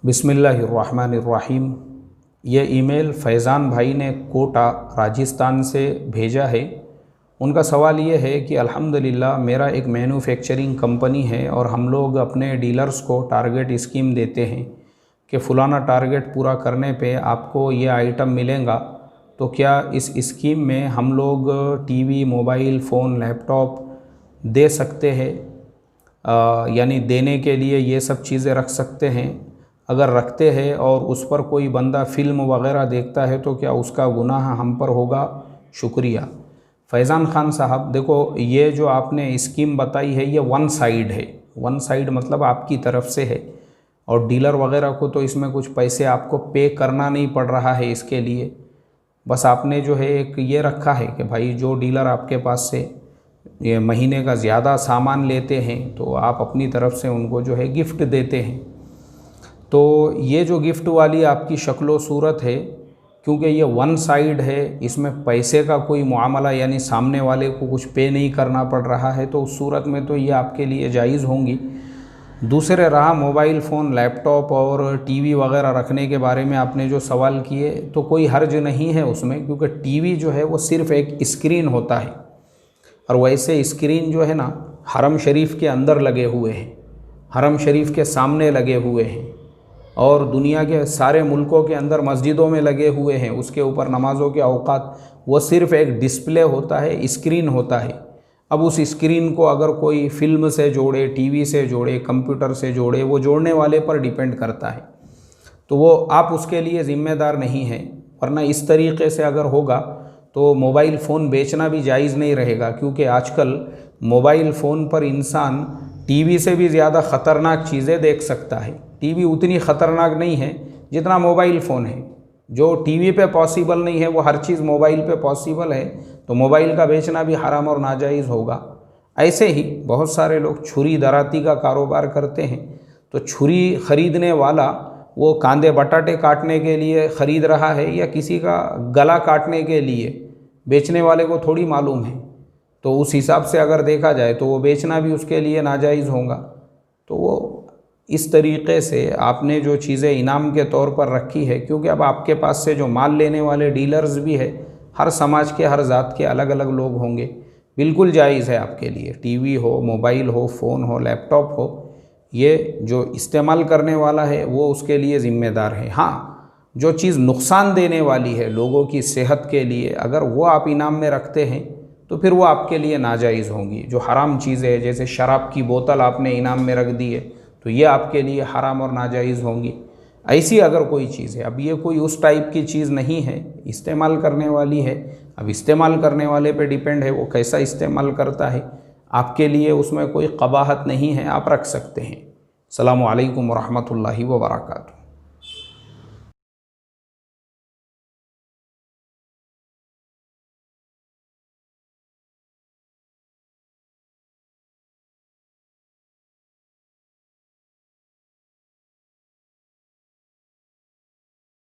बिस्मिल्लाहिर्रहमानिर्रहीम। ये ईमेल फैज़ान भाई ने कोटा राजस्थान से भेजा है। उनका सवाल ये है कि अल्हम्दुलिल्लाह मेरा एक मैन्युफैक्चरिंग कंपनी है और हम लोग अपने डीलर्स को टारगेट स्कीम देते हैं कि फ़लाना टारगेट पूरा करने पे आपको ये आइटम मिलेगा। तो क्या इस स्कीम में हम लोग टीवी, मोबाइल फ़ोन, लैपटॉप दे सकते हैं? यानी देने के लिए ये सब चीज़ें रख सकते हैं? अगर रखते हैं और उस पर कोई बंदा फ़िल्म वग़ैरह देखता है तो क्या उसका गुनाह हम पर होगा? शुक्रिया। फैज़ान ख़ान साहब, देखो ये जो आपने स्कीम बताई है ये वन साइड है। वन साइड मतलब आपकी तरफ से है और डीलर वग़ैरह को तो इसमें कुछ पैसे आपको पे करना नहीं पड़ रहा है इसके लिए। बस आपने जो है एक ये रखा है कि भाई जो डीलर आपके पास से ये महीने का ज़्यादा सामान लेते हैं तो आप अपनी तरफ से उनको जो है गिफ्ट देते हैं। तो ये जो गिफ्ट वाली आपकी शक्लो सूरत है, क्योंकि ये वन साइड है, इसमें पैसे का कोई मुआमला यानी सामने वाले को कुछ पे नहीं करना पड़ रहा है, तो उस सूरत में तो ये आपके लिए जायज़ होंगी। दूसरे रहा मोबाइल फ़ोन, लैपटॉप और टीवी वगैरह रखने के बारे में आपने जो सवाल किए, तो कोई हर्ज नहीं है उसमें, क्योंकि टीवी जो है वो सिर्फ़ एक स्क्रीन होता है और वैसे स्क्रीन जो है ना हरम शरीफ के अंदर लगे हुए हैं, हरम शरीफ के सामने लगे हुए हैं और दुनिया के सारे मुल्कों के अंदर मस्जिदों में लगे हुए हैं। उसके ऊपर नमाज़ों के औकात, वो सिर्फ़ एक डिस्प्ले होता है, स्क्रीन होता है। अब उस स्क्रीन को अगर कोई फ़िल्म से जोड़े, टीवी से जोड़े, कंप्यूटर से जोड़े, वो जोड़ने वाले पर डिपेंड करता है, तो वो आप उसके लिए ज़िम्मेदार नहीं हैं। वरना इस तरीक़े से अगर होगा तो मोबाइल फ़ोन बेचना भी जायज़ नहीं रहेगा, क्योंकि आजकल मोबाइल फ़ोन पर इंसान टीवी से भी ज़्यादा ख़तरनाक चीज़ें देख सकता है। टीवी उतनी ख़तरनाक नहीं है जितना मोबाइल फ़ोन है। जो टीवी पे पॉसिबल नहीं है वो हर चीज़ मोबाइल पे पॉसिबल है, तो मोबाइल का बेचना भी हराम और नाजायज़ होगा। ऐसे ही बहुत सारे लोग छुरी दराती का कारोबार करते हैं, तो छुरी ख़रीदने वाला वो कांदे बटाटे काटने के लिए ख़रीद रहा है या किसी का गला काटने के लिए, बेचने वाले को थोड़ी मालूम है। तो उस हिसाब से अगर देखा जाए तो वो बेचना भी उसके लिए नाजायज़ होगा। तो वो इस तरीक़े से आपने जो चीज़ें इनाम के तौर पर रखी है, क्योंकि अब आपके पास से जो माल लेने वाले डीलर्स भी है, हर समाज के, हर ज़ात के अलग अलग लोग होंगे। बिल्कुल जायज़ है आपके लिए, टीवी हो, मोबाइल हो, फ़ोन हो, लैपटॉप हो, ये जो इस्तेमाल करने वाला है वो उसके लिए ज़िम्मेदार है। हाँ, जो चीज़ नुकसान देने वाली है लोगों की सेहत के लिए, अगर वो आप इनाम में रखते हैं तो फिर वो आपके लिए नाजायज़ होंगी। जो हराम चीज़ें हैं, जैसे शराब की बोतल आपने इनाम में रख दी है, तो ये आपके लिए हराम और नाजायज़ होंगी। ऐसी अगर कोई चीज़ है, अब ये कोई उस टाइप की चीज़ नहीं है, इस्तेमाल करने वाली है। अब इस्तेमाल करने वाले पे डिपेंड है वो कैसा इस्तेमाल करता है। आपके लिए उसमें कोई क़बाहत नहीं है, आप रख सकते हैं। अस्सलामु अलैकुम व रहमतुल्लाहि व बरकातुहू।